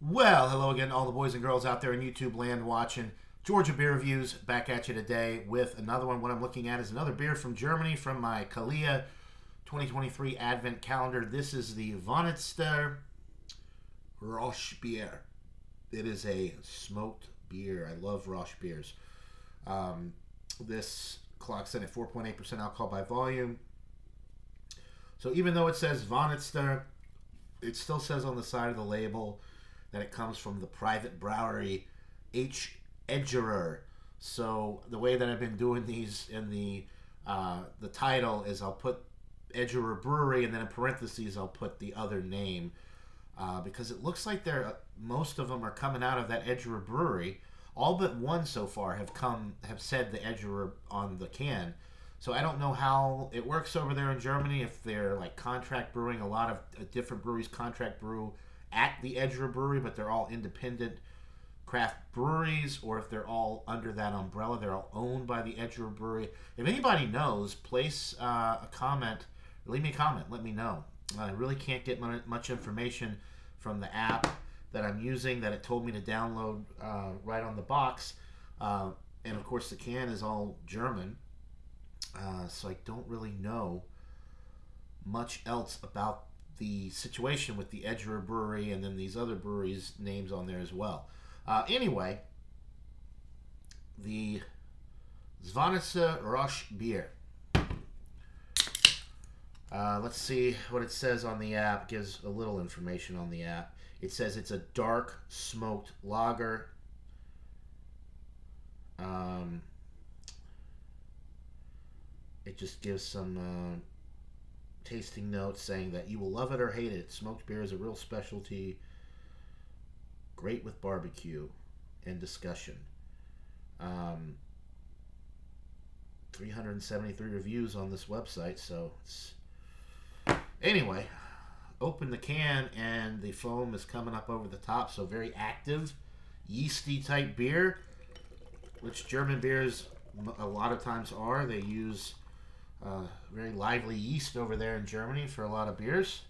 Well, hello again, all the boys and girls out there in YouTube land watching. Georgia Beer Reviews back at you today with another one. What I'm looking at is another beer from Germany from my Kalia 2023 Advent calendar. This is the Zwönitzer Rauchbier. It is a smoked beer. I love Rauch beers. This clocks in at 4.8% alcohol by volume. So even though it says Zwönitzer, it still says on the side of the label that it comes from the private brewery Egerer. So the way that I've been doing these in the title is I'll put Egerer Brewery, and then in parentheses I'll put the other name, because it looks like most of them are coming out of that Egerer Brewery. All but one so far have said the Egerer on the can. So I don't know how it works over there in Germany, if they're like contract brewing. A lot of different breweries contract brew at the Egerer Brewery, but they're all independent craft breweries, or if they're all under that umbrella, they're all owned by the Egerer Brewery. If anybody knows, place a comment, leave me a comment, let me know. I really can't get much information from the app that I'm using that it told me to download right on the box. And of course, the can is all German, so I don't really know much else about the situation with the Egerer Brewery and then these other breweries' names on there as well. Anyway, the Zwönitzer Rauchbier. Let's see what it says on the app. It gives a little information on the app. It says it's a dark smoked lager. It just gives some tasting notes saying that you will love it or hate it. Smoked beer is a real specialty, great with barbecue and discussion. 373 reviews on this website, so it's... Anyway, open the can and the foam is coming up over the top, so very active, yeasty type beer, which German beers a lot of times are. They use very lively yeast over there in Germany for a lot of beers.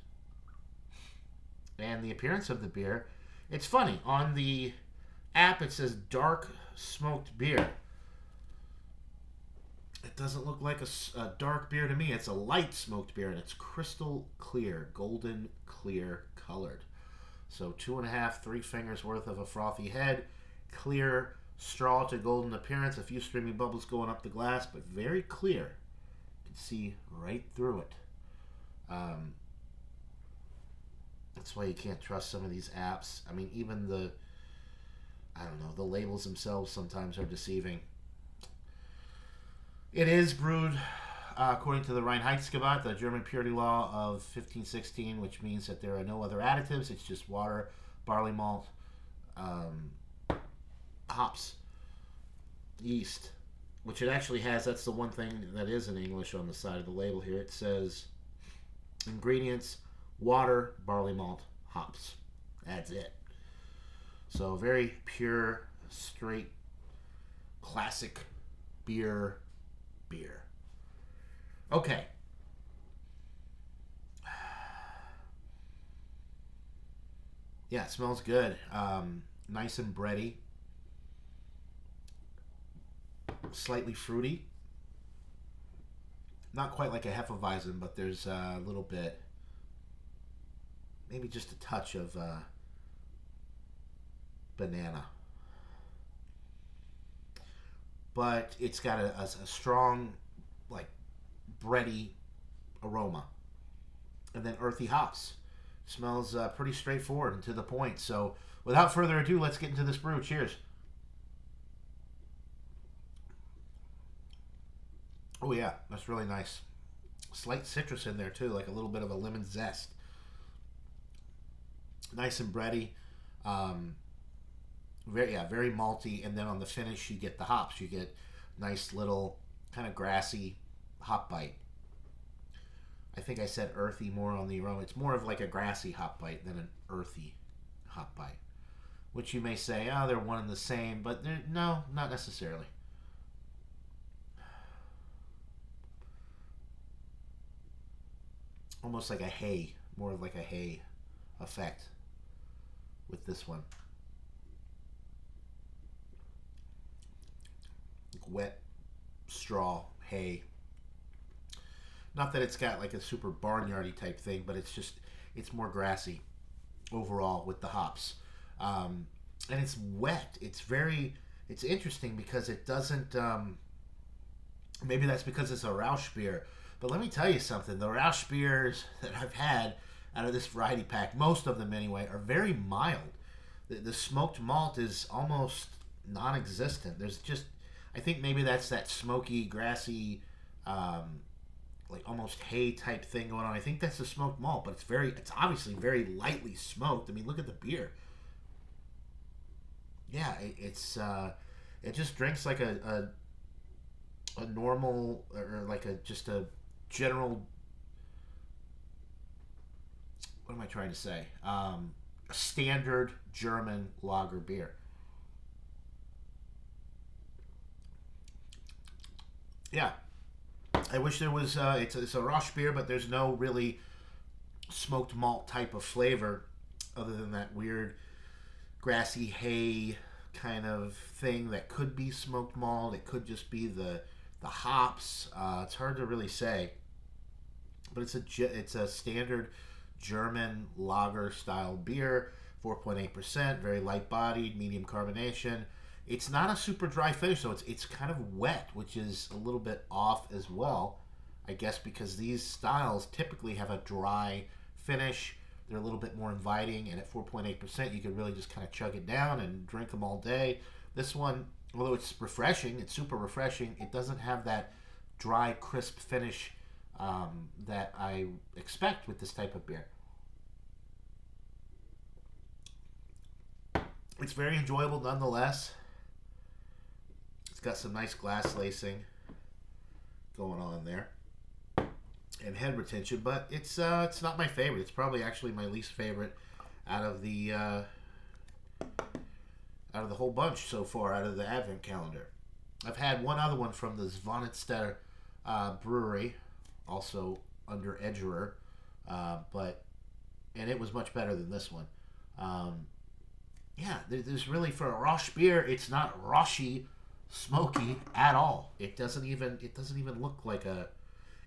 And the appearance of the beer, it's funny. On the app, it says dark smoked beer. It doesn't look like a dark beer to me. It's a light smoked beer, and it's crystal clear, golden clear colored. So 2.5, 3 fingers worth of a frothy head, clear straw to golden appearance, a few streaming bubbles going up the glass, but very clear. See right through it. That's why you can't trust some of these apps. I mean, even the labels themselves sometimes are deceiving. It is brewed according to the Reinheitsgebot, the German purity law of 1516, which means that there are no other additives. It's just water, barley malt, hops, yeast, which it actually has. That's the one thing that is in English on the side of the label here. It says ingredients: water, barley malt, hops. That's it. So very pure, straight, classic beer. Okay. Yeah, it smells good. Nice and bready. Slightly fruity. Not quite like a Hefeweizen, but there's a little bit, maybe just a touch of banana. But it's got a strong, like, bready aroma. And then earthy hops. Smells pretty straightforward and to the point. So without further ado, let's get into this brew. Cheers. Oh yeah, that's really nice. Slight citrus in there too, like a little bit of a lemon zest. Nice and bready. Um, very malty, and then on the finish you get the hops. You get nice little kind of grassy hop bite. I think I said earthy more on the aroma. It's more of like a grassy hop bite than an earthy hop bite. Which you may say, oh, they're one and the same, but no, not necessarily. Almost like a hay, more of like a hay effect with this one. Like wet straw, hay. Not that it's got like a super barnyardy type thing, but it's more grassy overall with the hops. And it's wet. It's interesting because it doesn't, maybe that's because it's a Rauchbier. But let me tell you something. The Rauchbiers that I've had out of this variety pack, most of them anyway, are very mild. The smoked malt is almost non-existent. There's just, I think maybe that's that smoky, grassy, like almost hay type thing going on. I think that's the smoked malt, but it's obviously very lightly smoked. I mean, look at the beer. Yeah, it just drinks like a normal, or like a just a general, what am I trying to say? A standard German lager beer. Yeah, I wish there was. It's a Rosh beer, but there's no really smoked malt type of flavor, other than that weird grassy hay kind of thing that could be smoked malt. It could just be the hops. It's hard to really say, but it's a standard German lager style beer, 4.8%, very light bodied, medium carbonation. It's not a super dry finish, so it's kind of wet, which is a little bit off as well. I guess because these styles typically have a dry finish. They're a little bit more inviting, and at 4.8%, you could really just kind of chug it down and drink them all day. This one, although it's refreshing, it's super refreshing, it doesn't have that dry, crisp finish that I expect with this type of beer. It's very enjoyable nonetheless. It's got some nice glass lacing going on there and head retention, but it's not my favorite. It's probably actually my least favorite out of the whole bunch so far, out of the Advent calendar. I've had one other one from the Zwönitzer Brewery, also under Egerer, but and it was much better than this one. Yeah, there's really, for a Rosh beer, it's not roshy, smoky at all. It doesn't even look like a,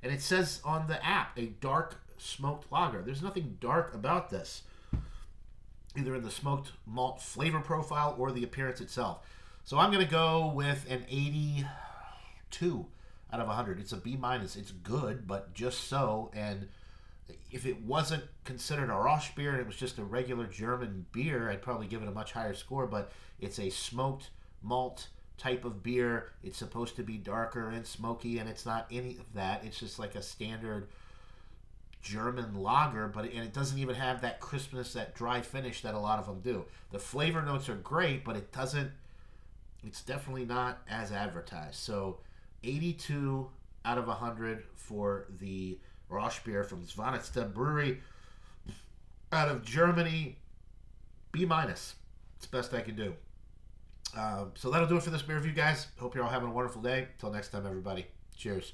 and it says on the app a dark smoked lager. There's nothing dark about this, either in the smoked malt flavor profile or the appearance itself. So I'm gonna go with an 82 out of 100. It's a B minus. It's good, but just so. And if it wasn't considered a Rosh beer and it was just a regular German beer, I'd probably give it a much higher score. But it's a smoked malt type of beer. It's supposed to be darker and smoky, and it's not any of that. It's just like a standard German lager, and it doesn't even have that crispness, that dry finish that a lot of them do. The flavor notes are great, but it's definitely not as advertised. So 82 out of 100 for the Rosh beer from Zwönitzer Brewery out of Germany. B minus. It's the best I can do. So that'll do it for this beer review, guys. Hope you're all having a wonderful day. Until next time, everybody. Cheers.